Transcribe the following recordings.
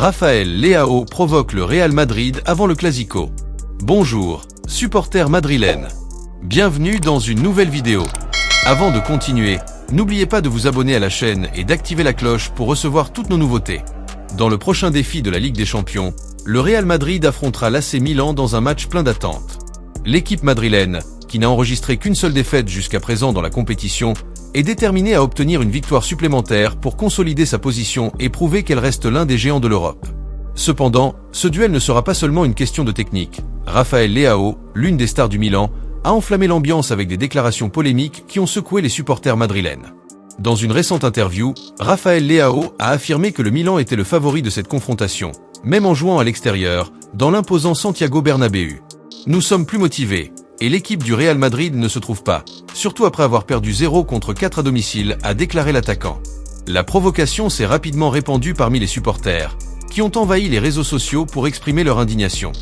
Raphaël Leao provoque le Real Madrid avant le Clasico. Bonjour, supporters madrilènes. Bienvenue dans une nouvelle vidéo. Avant de continuer, n'oubliez pas de vous abonner à la chaîne et d'activer la cloche pour recevoir toutes nos nouveautés. Dans le prochain défi de la Ligue des Champions, le Real Madrid affrontera l'AC Milan dans un match plein d'attentes. L'équipe madrilène, qui n'a enregistré qu'une seule défaite jusqu'à présent dans la compétition, est déterminée à obtenir une victoire supplémentaire pour consolider sa position et prouver qu'elle reste l'un des géants de l'Europe. Cependant, ce duel ne sera pas seulement une question de technique. Raphaël Leao, l'une des stars du Milan, a enflammé l'ambiance avec des déclarations polémiques qui ont secoué les supporters madrilènes. Dans une récente interview, Raphaël Leao a affirmé que le Milan était le favori de cette confrontation, même en jouant à l'extérieur, dans l'imposant Santiago Bernabéu. Nous sommes plus motivés, et l'équipe du Real Madrid ne se trouve pas, surtout après avoir perdu 0-4 à domicile, a déclaré l'attaquant. La provocation s'est rapidement répandue parmi les supporters, qui ont envahi les réseaux sociaux pour exprimer leur indignation.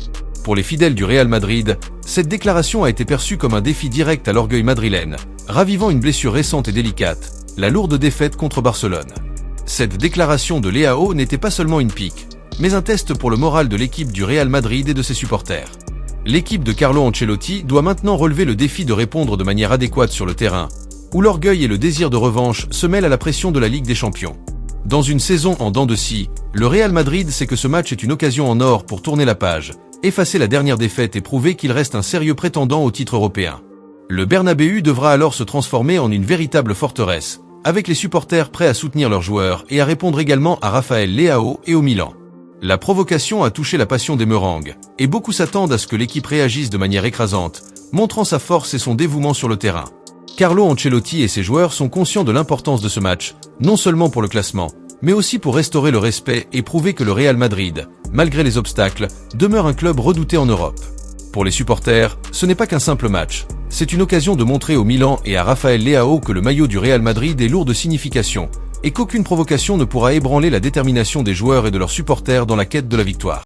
Pour les fidèles du Real Madrid, cette déclaration a été perçue comme un défi direct à l'orgueil madrilène, ravivant une blessure récente et délicate, la lourde défaite contre Barcelone. Cette déclaration de Leao n'était pas seulement une pique, mais un test pour le moral de l'équipe du Real Madrid et de ses supporters. L'équipe de Carlo Ancelotti doit maintenant relever le défi de répondre de manière adéquate sur le terrain, où l'orgueil et le désir de revanche se mêlent à la pression de la Ligue des Champions. Dans une saison en dents de scie, le Real Madrid sait que ce match est une occasion en or pour tourner la page, effacer la dernière défaite et prouver qu'il reste un sérieux prétendant au titre européen. Le Bernabéu devra alors se transformer en une véritable forteresse, avec les supporters prêts à soutenir leurs joueurs et à répondre également à Raphaël Leao et au Milan. La provocation a touché la passion des Meringues, et beaucoup s'attendent à ce que l'équipe réagisse de manière écrasante, montrant sa force et son dévouement sur le terrain. Carlo Ancelotti et ses joueurs sont conscients de l'importance de ce match, non seulement pour le classement, mais aussi pour restaurer le respect et prouver que le Real Madrid, malgré les obstacles, demeure un club redouté en Europe. Pour les supporters, ce n'est pas qu'un simple match, c'est une occasion de montrer au Milan et à Raphaël Leao que le maillot du Real Madrid est lourd de signification, et qu'aucune provocation ne pourra ébranler la détermination des joueurs et de leurs supporters dans la quête de la victoire.